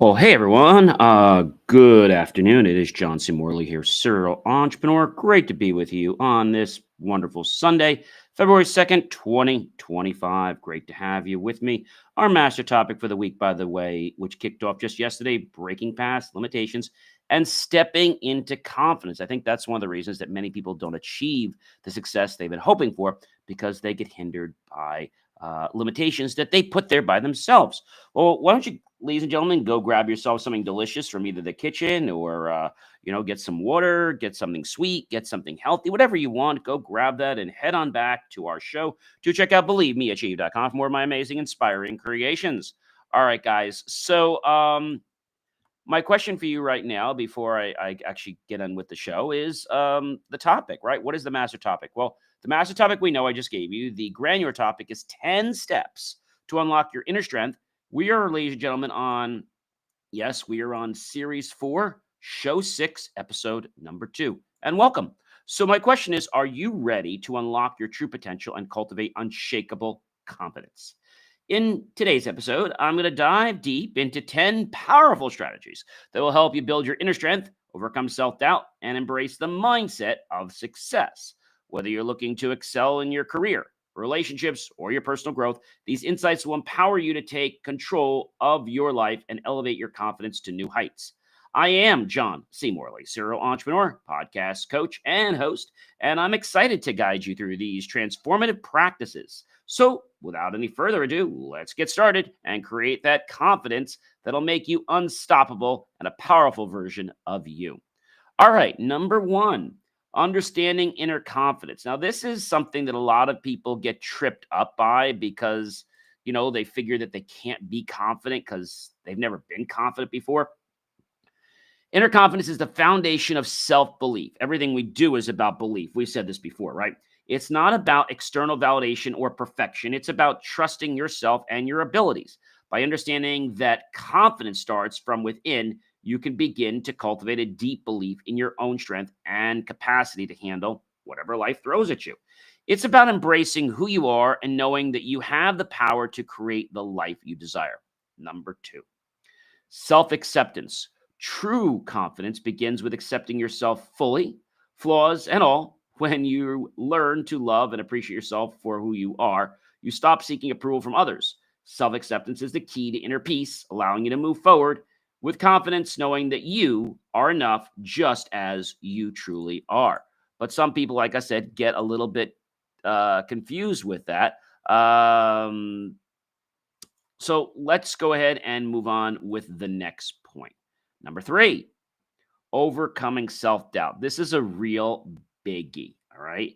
Well, hey everyone. Good afternoon. It is John C. Morley here, serial entrepreneur. Great to be with you on this wonderful Sunday, February 2nd, 2025. Great to have you with me. Our master topic for the week, by the way, which kicked off just yesterday, breaking past limitations and stepping into confidence. I think that's one of the reasons that many people don't achieve the success they've been hoping for because they get hindered by limitations that they put there by themselves. Well, why don't you, ladies and gentlemen, go grab yourself something delicious from either the kitchen or, get some water, get something sweet, get something healthy, whatever you want. Go grab that and head on back to our show to check out BelieveMeAchieve.com for more of my amazing, inspiring creations. All right, guys. So, my question for you right now, before I actually get on with the show, is the topic, right? What is the master topic? Well, the master topic we know I just gave you. The granular topic is 10 steps to unlock your inner strength. We are, ladies and gentlemen, yes, we are on series 4, show 6, episode number 2. And welcome. So, my question is, are you ready to unlock your true potential and cultivate unshakable confidence? In today's episode, I'm going to dive deep into 10 powerful strategies that will help you build your inner strength, overcome self doubt, and embrace the mindset of success. Whether you're looking to excel in your career, relationships, or your personal growth, these insights will empower you to take control of your life and elevate your confidence to new heights. I am John C. Morley, serial entrepreneur, podcast coach, and host, and I'm excited to guide you through these transformative practices. So, without any further ado, let's get started and create that confidence that'll make you unstoppable and a powerful version of you. All right, number 1, understanding inner confidence. Now, this is something that a lot of people get tripped up by because, they figure that they can't be confident because they've never been confident before. Inner confidence is the foundation of self belief. Everything we do is about belief. We've said this before, right? It's not about external validation or perfection. It's about trusting yourself and your abilities. By understanding that confidence starts from within, you can begin to cultivate a deep belief in your own strength and capacity to handle whatever life throws at you. It's about embracing who you are and knowing that you have the power to create the life you desire. Number 2, self acceptance. True confidence begins with accepting yourself fully, flaws and all. When you learn to love and appreciate yourself for who you are, you stop seeking approval from others. Self acceptance is the key to inner peace, allowing you to move forward with confidence, knowing that you are enough just as you truly are. But some people, like I said, get a little bit confused with that. So let's go ahead and move on with the next point. Number 3, overcoming self doubt. This is a real biggie. All right.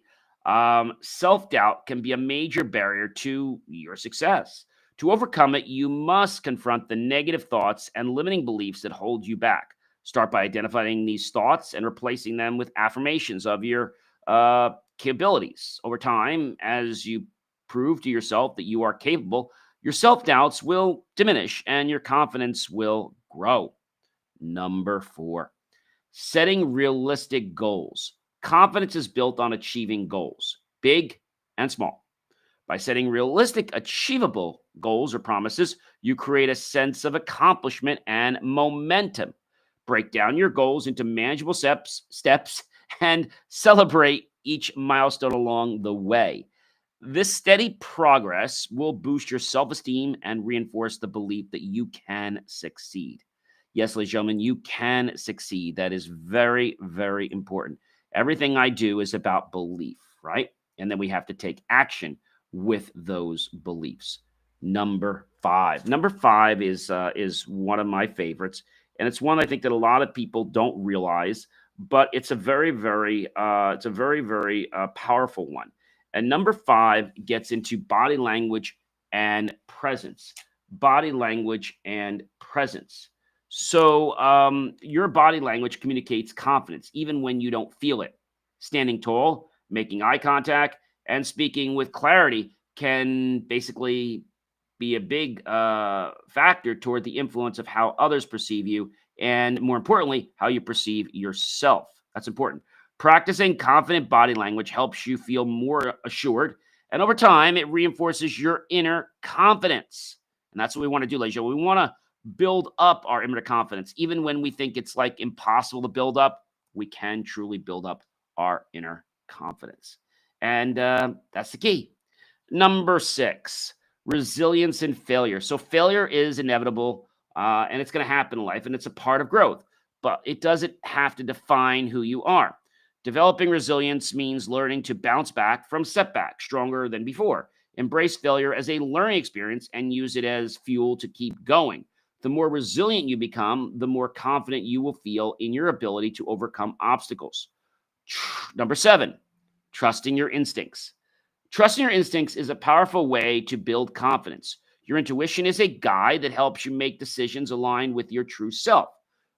Self doubt can be a major barrier to your success. To overcome it, you must confront the negative thoughts and limiting beliefs that hold you back. Start by identifying these thoughts and replacing them with affirmations of your capabilities. Over time, as you prove to yourself that you are capable, your self doubts will diminish and your confidence will grow. Number 4, setting realistic goals. Confidence is built on achieving goals, big and small. By setting realistic, achievable goals or promises, you create a sense of accomplishment and momentum. Break down your goals into manageable steps and celebrate each milestone along the way. This steady progress will boost your self esteem and reinforce the belief that you can succeed. Yes, ladies and gentlemen, you can succeed. That is very, very important. Everything I do is about belief, right? And then we have to take action with those beliefs. Number 5. Number 5 is one of my favorites, and it's one I think that a lot of people don't realize, but it's a very, very, powerful one. And number 5 gets into body language and presence. Body language and presence. So, your body language communicates confidence, even when you don't feel it. Standing tall, making eye contact, and speaking with clarity can basically be a big factor toward the influence of how others perceive you, and more importantly, how you perceive yourself. That's important. Practicing confident body language helps you feel more assured, and over time, it reinforces your inner confidence. And that's what we want to do, ladies and gentlemen. We want to build up our inner confidence. Even when we think it's like impossible to build up, we can truly build up our inner confidence. And that's the key. Number 6, resilience and failure. So failure is inevitable, and it's going to happen in life, and it's a part of growth, but it doesn't have to define who you are. Developing resilience means learning to bounce back from setbacks stronger than before. Embrace failure as a learning experience and use it as fuel to keep going. The more resilient you become, the more confident you will feel in your ability to overcome obstacles. Number 7, trusting your instincts. Trusting your instincts is a powerful way to build confidence. Your intuition is a guide that helps you make decisions aligned with your true self.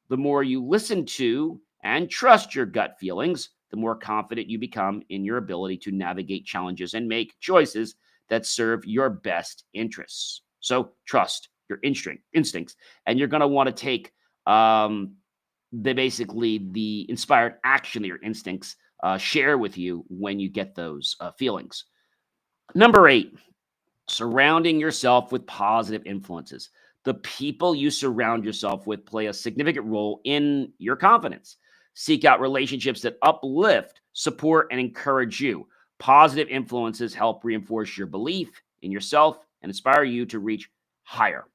The more you listen to and trust your gut feelings, the more confident you become in your ability to navigate challenges and make choices that serve your best interests. So trust your instincts, and you're going to want to take the inspired action that your instincts share with you when you get those feelings. Number 8, surrounding yourself with positive influences. The people you surround yourself with play a significant role in your confidence. Seek out relationships that uplift, support, and encourage you. Positive influences help reinforce your belief in yourself and inspire you to reach higher.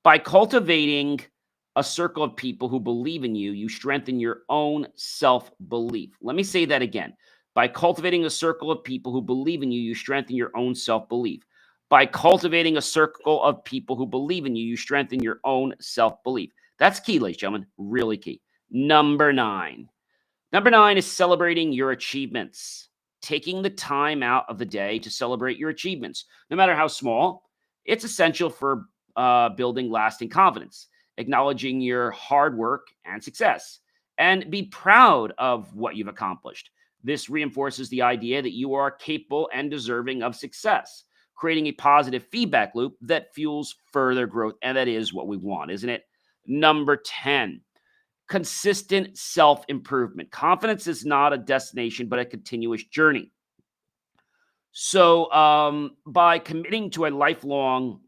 By cultivating a circle of people who believe in you, you strengthen your own self-belief. Let me say that again. By cultivating a circle of people who believe in you, you strengthen your own self-belief. By cultivating a circle of people who believe in you, you strengthen your own self-belief. That's key, ladies and gentlemen, really key. Number 9. Number 9 is celebrating your achievements. Taking the time out of the day to celebrate your achievements, no matter how small, it's essential for building lasting confidence. Acknowledging your hard work and success, and be proud of what you've accomplished. This reinforces the idea that you are capable and deserving of success, creating a positive feedback loop that fuels further growth. And that is what we want, isn't it? Number 10, consistent self-improvement. Confidence is not a destination, but a continuous journey. So by committing to a lifelong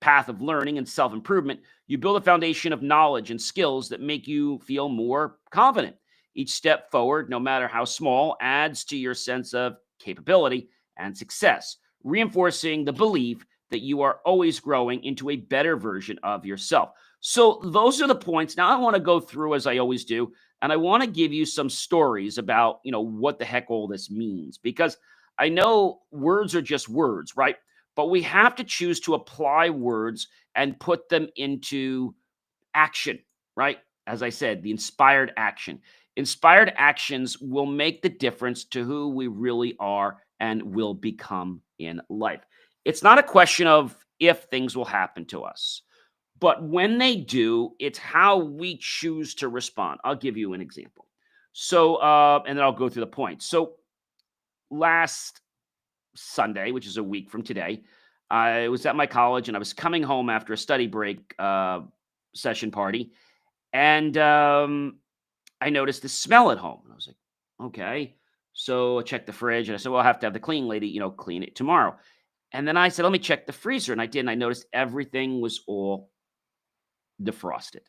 path of learning and self-improvement, you build a foundation of knowledge and skills that make you feel more confident. Each step forward, no matter how small, adds to your sense of capability and success, reinforcing the belief that you are always growing into a better version of yourself. So those are the points. Now I want to go through, as I always do, and I want to give you some stories about, what the heck all this means, because I know words are just words, right? But we have to choose to apply words and put them into action, right? As I said, the inspired action. Inspired actions will make the difference to who we really are and will become in life. It's not a question of if things will happen to us, but when they do, it's how we choose to respond. I'll give you an example. So, and then I'll go through the points. So, last Sunday, which is a week from today, I was at my college and I was coming home after a study break session party, and I noticed the smell at home. And I was like, okay. So I checked the fridge and I said, well, I'll have to have the cleaning lady, clean it tomorrow. And then I said, let me check the freezer. And I did. And I noticed everything was all defrosted.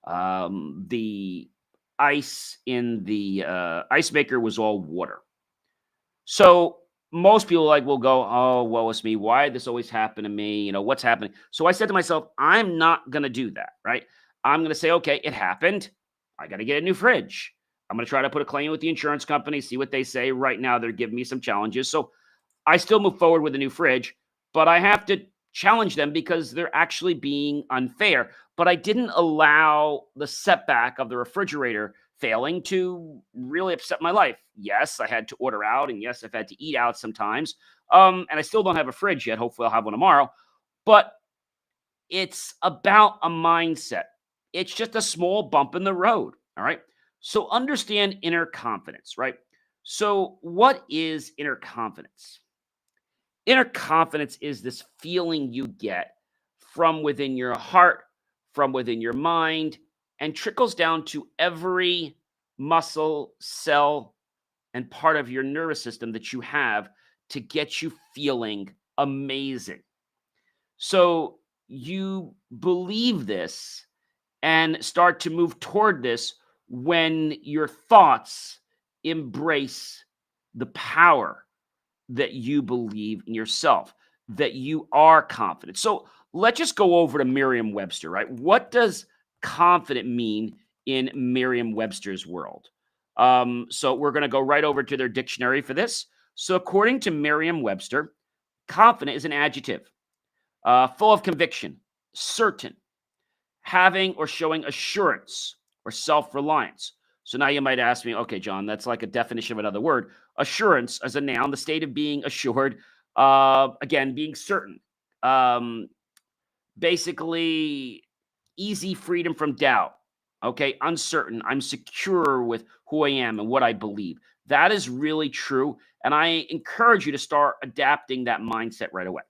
The ice in the ice maker was all water. So most people will go, oh, woe is me. Why did this always happen to me? What's happening? So I said to myself, I'm not going to do that, right? I'm going to say, okay, it happened. I got to get a new fridge. I'm going to try to put a claim with the insurance company, see what they say. Right now, they're giving me some challenges. So I still move forward with a new fridge, but I have to challenge them because they're actually being unfair. But I didn't allow the setback of the refrigerator failing to really upset my life. Yes, I had to order out, and yes, I've had to eat out sometimes. And I still don't have a fridge yet. Hopefully I'll have one tomorrow. But it's about a mindset. It's just a small bump in the road. All right. So understand inner confidence, right? So what is inner confidence? Inner confidence is this feeling you get from within your heart, from within your mind, and trickles down to every muscle, cell, and part of your nervous system that you have to get you feeling amazing. So you believe this and start to move toward this when your thoughts embrace the power that you believe in yourself, that you are confident. So let's just go over to Merriam Webster, right? What does confident mean in Merriam Webster's world? So we're going to go right over to their dictionary for this. So, according to Merriam Webster, confident is an adjective, full of conviction, certain, having or showing assurance or self reliance. So now you might ask me, okay, John, that's like a definition of another word. Assurance as a noun, the state of being assured, again, being certain. Um, Basically, easy freedom from doubt. Okay, uncertain. I'm secure with who I am and what I believe. That is really true. And I encourage you to start adapting that mindset right away.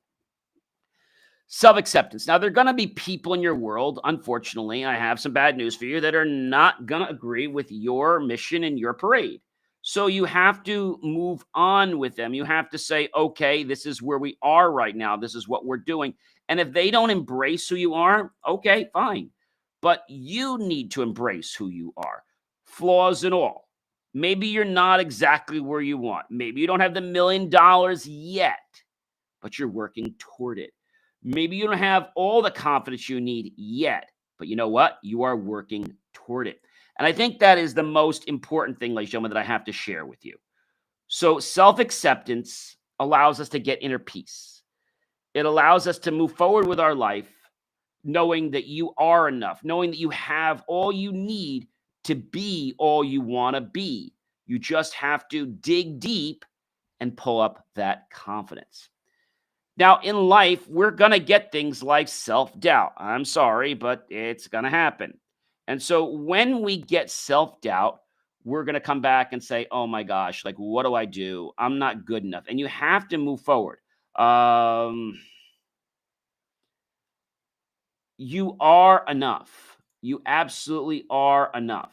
Self acceptance. Now, there are going to be people in your world, unfortunately, I have some bad news for you, that are not going to agree with your mission and your parade. So you have to move on with them. You have to say, okay, this is where we are right now. This is what we're doing. And if they don't embrace who you are, okay, fine. But you need to embrace who you are, flaws and all. Maybe you're not exactly where you want. Maybe you don't have the $1 million yet, but you're working toward it. Maybe you don't have all the confidence you need yet, but you know what? You are working toward it. And I think that is the most important thing, ladies and gentlemen, that I have to share with you. So, self acceptance allows us to get inner peace. It allows us to move forward with our life, knowing that you are enough, knowing that you have all you need to be all you want to be. You just have to dig deep and pull up that confidence. Now, in life, we're going to get things like self doubt. I'm sorry, but it's going to happen. And so when we get self doubt, we're going to come back and say, oh my gosh, like, what do I do? I'm not good enough. And you have to move forward. You are enough. You absolutely are enough.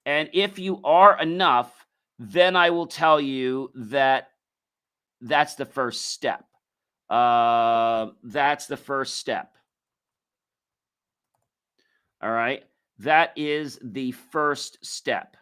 And if you are enough, then I will tell you that that's the first step. That's the first step. All right. That is the first step.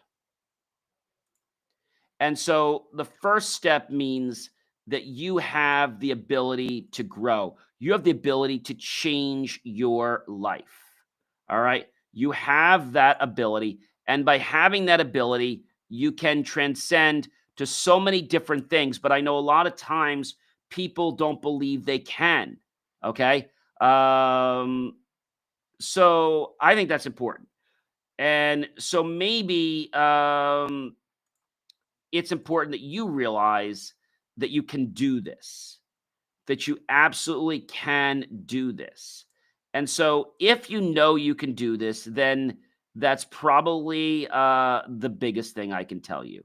And so the first step means that you have the ability to grow. You have the ability to change your life. All right. You have that ability. And by having that ability, you can transcend to so many different things. But I know a lot of times people don't believe they can. Okay. So I think that's important. And so maybe it's important that you realize that you can do this, that you absolutely can do this. And so if you know you can do this, then that's probably the biggest thing I can tell you.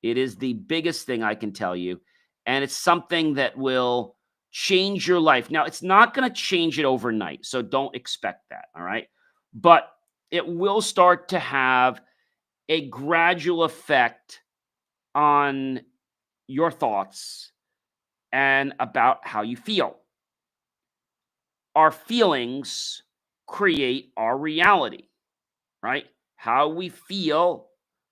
It is the biggest thing I can tell you. And it's something that will change your life. Now, it's not going to change it overnight. So don't expect that. All right. But it will start to have a gradual effect on your thoughts and about how you feel. Our feelings create our reality, right? How we feel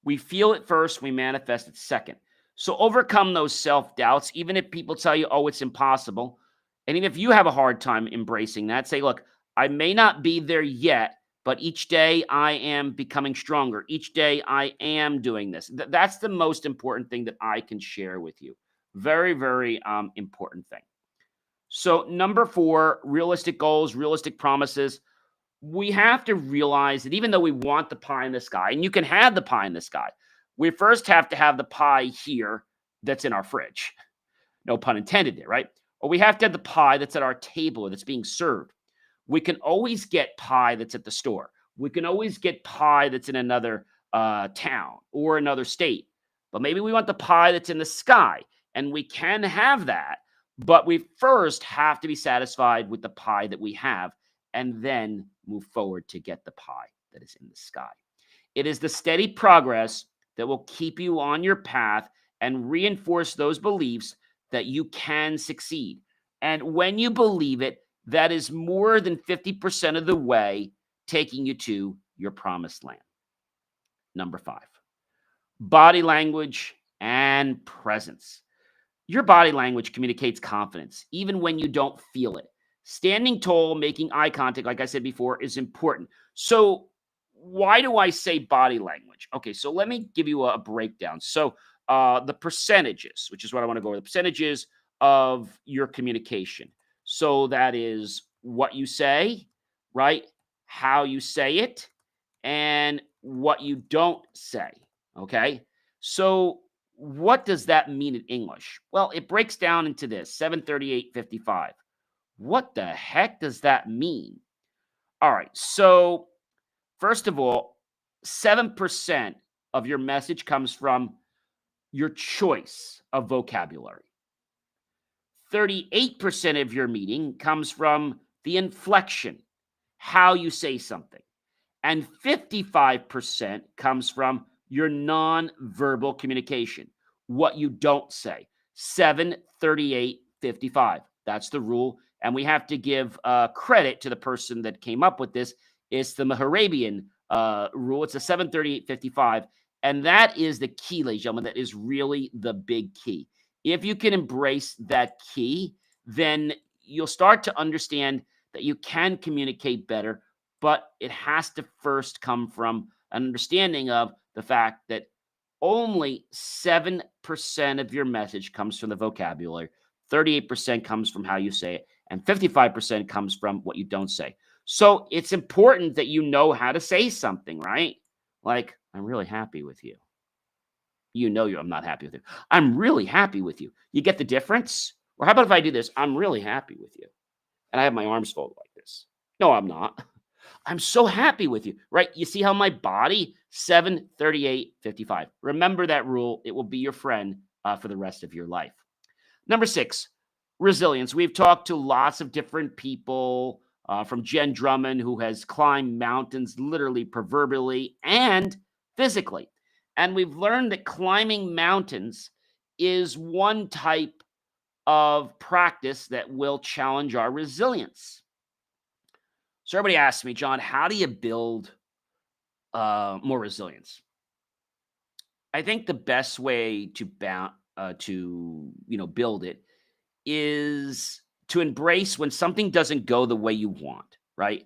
it first, we manifest it second. So overcome those self doubts, even if people tell you, oh, it's impossible. And even if you have a hard time embracing that, say, look, I may not be there yet, but each day I am becoming stronger. Each day I am doing this. That's the most important thing that I can share with you. Very, very important thing. So, number 4, realistic goals, realistic promises. We have to realize that even though we want the pie in the sky, and you can have the pie in the sky, we first have to have the pie here that's in our fridge. No pun intended there, right? Or we have to have the pie that's at our table or that's being served. We can always get pie that's at the store. We can always get pie that's in another town or another state. But maybe we want the pie that's in the sky, and we can have that. But we first have to be satisfied with the pie that we have and then move forward to get the pie that is in the sky. It is the steady progress that will keep you on your path and reinforce those beliefs that you can succeed. And when you believe it, that is more than 50% of the way taking you to your promised land. Number 5, body language and presence. Your body language communicates confidence, even when you don't feel it. Standing tall, making eye contact, like I said before, is important. So, why do I say body language? Okay, so let me give you a breakdown. So, the percentages, which is what I want to go over, the percentages of your communication. So, that is what you say, right? How you say it, and what you don't say. Okay. So, what does that mean in English? Well, it breaks down into this 73855. What the heck does that mean? All right. So, first of all, 7% of your message comes from your choice of vocabulary. 38% of your meaning comes from the inflection, how you say something. And 55% comes from your non-verbal communication, what you don't say. 73855. That's the rule. And we have to give credit to the person that came up with this. It's the Maharabian rule. It's a 73855. And that is the key, ladies and gentlemen. That is really the big key. If you can embrace that key, then you'll start to understand that you can communicate better, but it has to first come from an understanding of the fact that only 7% of your message comes from the vocabulary, 38% comes from how you say it, and 55% comes from what you don't say. So it's important that you know how to say something, right? Like, I'm really happy with you. I'm not happy with you. I'm really happy with you. You get the difference? Or how about if I do this? I'm really happy with you. And I have my arms folded like this. No, I'm not. I'm so happy with you, right? You see how my body, 73855. Remember that rule. It will be your friend for the rest of your life. Number 6, resilience. We've talked to lots of different people from Jen Drummond, who has climbed mountains literally, proverbially, and physically. And we've learned that climbing mountains is one type of practice that will challenge our resilience. So everybody asks me, John, how do you build more resilience? I think the best way to build it is to embrace when something doesn't go the way you want, right?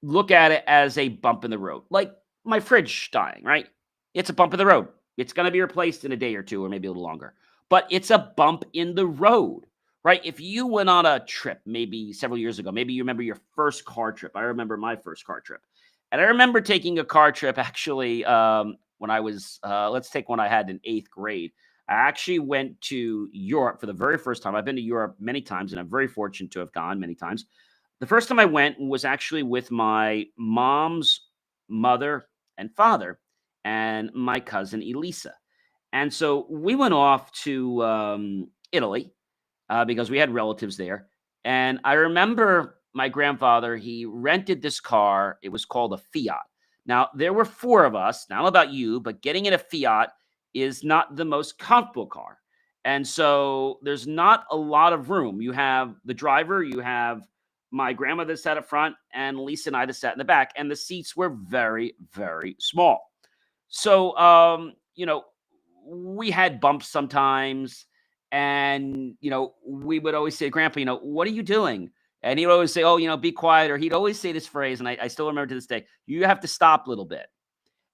Look at it as a bump in the road, like my fridge dying, right? It's a bump in the road. It's going to be replaced in a day or two, or maybe a little longer, but it's a bump in the road, right? If you went on a trip maybe several years ago, maybe you remember your first car trip. I remember my first car trip. And I remember taking a car trip actually when I was, let's take one I had in 8th grade. I actually went to Europe for the very first time. I've been to Europe many times, and I'm very fortunate to have gone many times. The first time I went was actually with my mom's mother and father and my cousin Elisa. And so we went off to Italy because we had relatives there. And I remember my grandfather, he rented this car. It was called a Fiat. Now, there were 4 of us. Now, I don't know about you, but getting in a Fiat is not the most comfortable car. And so there's not a lot of room. You have the driver, you have my grandmother that sat up front, and Lisa and I that sat in the back. And the seats were very, very small. So, we had bumps sometimes. And, we would always say, Grandpa, what are you doing? And he would always say, oh, be quiet. Or he'd always say this phrase. And I still remember to this day, you have to stop a little bit.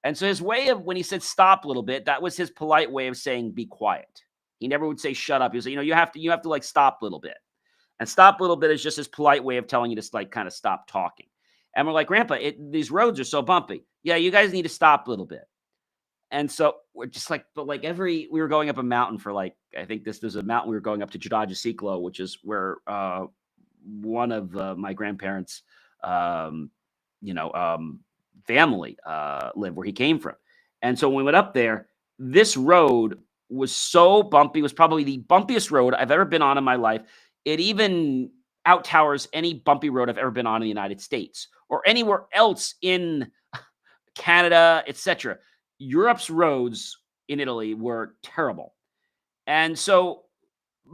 And so his way of, when he said stop a little bit, that was his polite way of saying be quiet. He never would say shut up. He would say, you have to like stop a little bit. And stop a little bit is just his polite way of telling you to like kind of stop talking. And we're like, Grandpa, these roads are so bumpy. Yeah, you guys need to stop a little bit. And so we're just like, but like we were going up a mountain for like, I think there's a mountain we were going up to Jadajiciclo, which is where one of my grandparents, family lived, where he came from. And so when we went up there, this road was so bumpy. It was probably the bumpiest road I've ever been on in my life. It even out towers any bumpy road I've ever been on in the United States or anywhere else in Canada, etc. Europe's roads in Italy were terrible. And so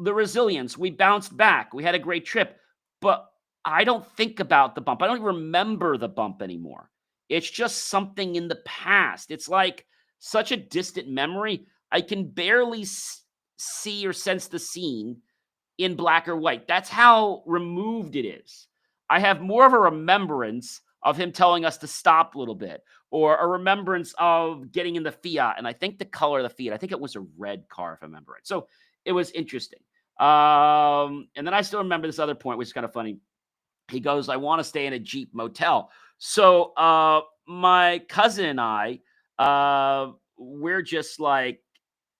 the resilience. We bounced back. We had a great trip. But I don't think about the bump. I don't remember the bump anymore. It's just something in the past. It's like such a distant memory. I can barely see or sense the scene in black or white. That's how removed it is. I have more of a remembrance of him telling us to stop a little bit, or a remembrance of getting in the Fiat. And I think the color of the Fiat, I think it was a red car, if I remember right. So it was interesting. And then I still remember this other point, which is kind of funny. He goes, I want to stay in a Jeep motel. So my cousin and I, we're just like,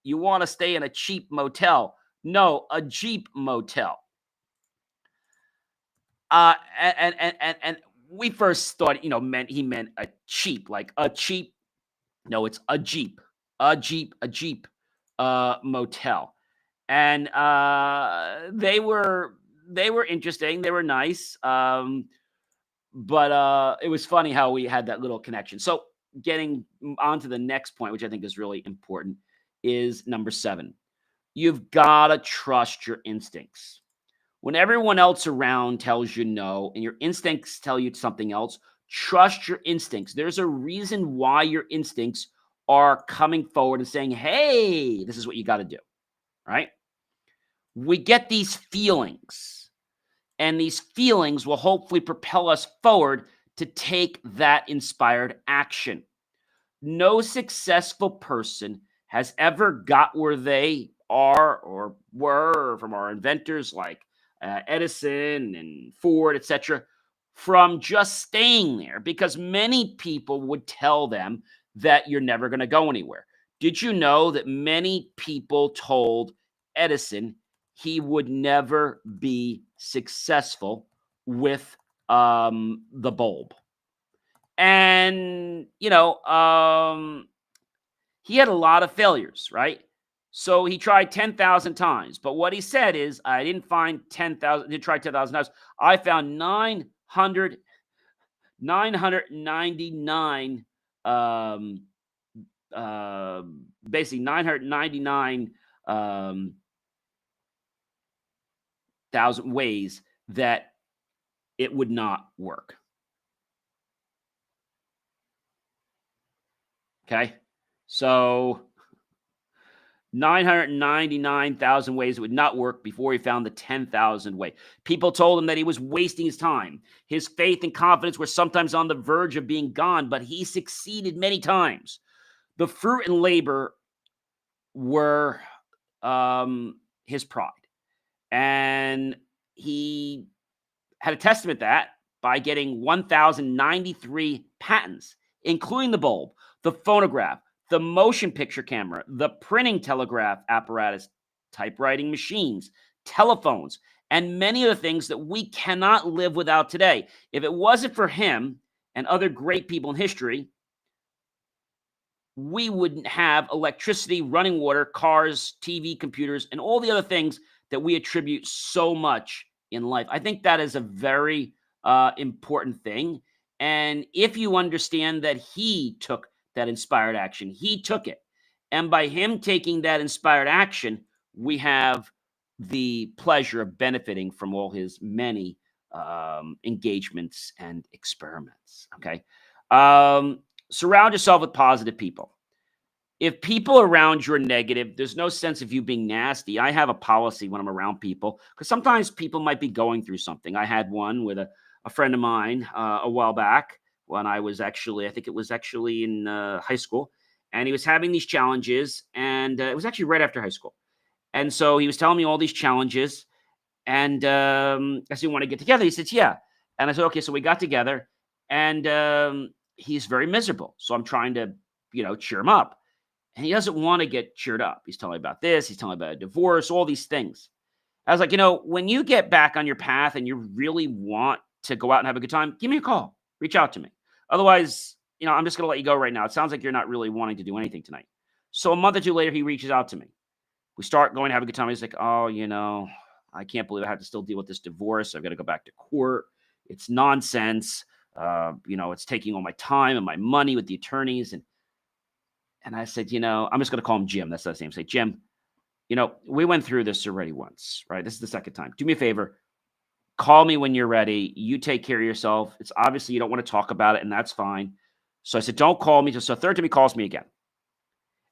you want to stay in a cheap motel? No, a Jeep motel. And we first thought, he meant a cheap, like a cheap. No, it's a Jeep, a Jeep motel. And they were interesting. They were nice. But it was funny how we had that little connection. So getting on to the next point, which I think is really important, is number 7. You've got to trust your instincts. When everyone else around tells you no and your instincts tell you something else, trust your instincts. There's a reason why your instincts are coming forward and saying, hey, this is what you got to do, right? We get these feelings, and these feelings will hopefully propel us forward to take that inspired action. No successful person has ever got where they are or were from our inventors like Edison and Ford, etc., from just staying there, because many people would tell them that you're never going to go anywhere. Did you know that many people told Edison he would never be successful with the bulb? And, he had a lot of failures, right? So he tried 10,000 times. But what he said is, I didn't find 10,000, didn't try 10,000 times. I found 999, basically 999 thousand ways that it would not work. Okay. So 999,000 ways it would not work before he found the 10,000 way. People told him that he was wasting his time. His faith and confidence were sometimes on the verge of being gone, but he succeeded many times. The fruit and labor were his pride. And he had a testament to that by getting 1,093 patents, including the bulb, the phonograph, the motion picture camera, the printing telegraph apparatus, typewriting machines, telephones, and many of the things that we cannot live without today. If it wasn't for him and other great people in history, we wouldn't have electricity, running water, cars, TV, computers, and all the other things that we attribute so much in life. I think that is a very important thing. And if you understand that he took that inspired action, he took it. And by him taking that inspired action, we have the pleasure of benefiting from all his many engagements and experiments. Okay. Surround yourself with positive people. If people around you are negative, there's no sense of you being nasty. I have a policy when I'm around people, because sometimes people might be going through something. I had one with a friend of mine a while back when I was actually, I think it was actually in high school, and he was having these challenges, and it was actually right after high school. And so he was telling me all these challenges, and I said, "You want to get together?" He said, "Yeah." And I said, "Okay." So we got together, and he's very miserable. So I'm trying to, cheer him up. And he doesn't want to get cheered up. He's telling me about this. He's telling me about a divorce, all these things. I was like, when you get back on your path and you really want to go out and have a good time, give me a call. Reach out to me. Otherwise, I'm just going to let you go right now. It sounds like you're not really wanting to do anything tonight. So a month or two later, he reaches out to me. We start going to have a good time. He's like, oh, I can't believe I have to still deal with this divorce. I've got to go back to court. It's nonsense. It's taking all my time and my money with the attorneys. And I said, I'm just going to call him Jim. That's his name. Say, Jim, We went through this already once, right? This is the second time. Do me a favor. Call me when you're ready. You take care of yourself. It's obviously you don't want to talk about it, and that's fine. So I said, don't call me. So third time he calls me again.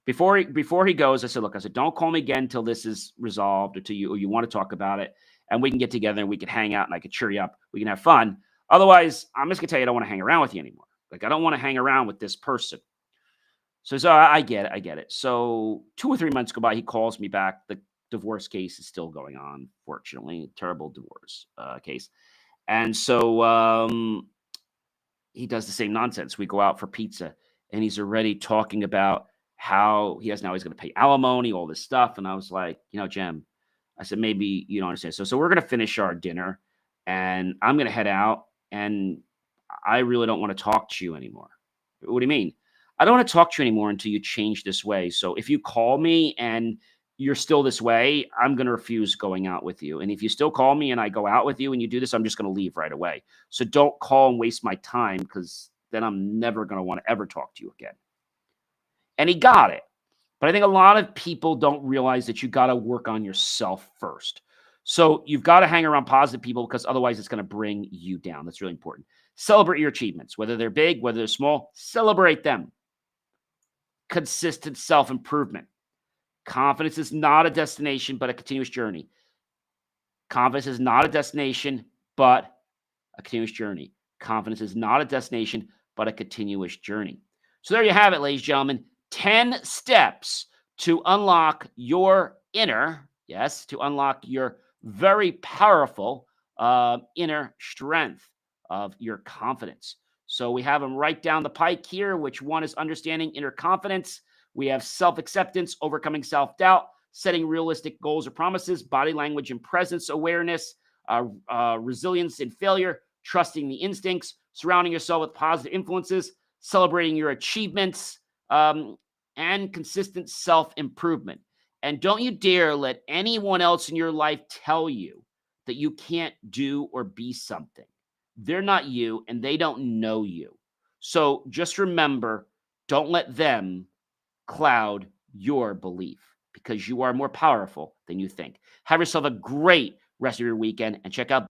Before he goes, I said, look, don't call me again until this is resolved or you want to talk about it, and we can get together and we can hang out and I can cheer you up. We can have fun. Otherwise, I'm just gonna tell you I don't want to hang around with you anymore. Like I don't want to hang around with this person. So I get it. I get it. So 2 or 3 months go by. He calls me back. The divorce case is still going on, fortunately. Terrible divorce case. And so he does the same nonsense. We go out for pizza, and he's already talking about how he's going to pay alimony, all this stuff. And I was like, Jem, I said, maybe you don't understand. So we're going to finish our dinner, and I'm going to head out, and I really don't want to talk to you anymore. What do you mean? I don't want to talk to you anymore until you change this way. So if you call me and you're still this way, I'm going to refuse going out with you. And if you still call me and I go out with you and you do this, I'm just going to leave right away. So don't call and waste my time because then I'm never going to want to ever talk to you again. And he got it. But I think a lot of people don't realize that you got to work on yourself first. So you've got to hang around positive people because otherwise it's going to bring you down. That's really important. Celebrate your achievements, whether they're big, whether they're small, celebrate them. Consistent self-improvement. Confidence is not a destination, but a continuous journey. Confidence is not a destination, but a continuous journey. Confidence is not a destination, but a continuous journey. So there you have it, ladies and gentlemen. 10 steps to unlock your inner, to unlock your very powerful inner strength of your confidence. So we have them right down the pike here. Which one is understanding inner confidence? We have self-acceptance, overcoming self-doubt, setting realistic goals or promises, body language and presence awareness, resilience in failure, trusting the instincts, surrounding yourself with positive influences, celebrating your achievements, and consistent self-improvement. And don't you dare let anyone else in your life tell you that you can't do or be something. They're not you, and they don't know you. So just remember, don't let them cloud your belief because you are more powerful than you think. Have yourself a great rest of your weekend and check out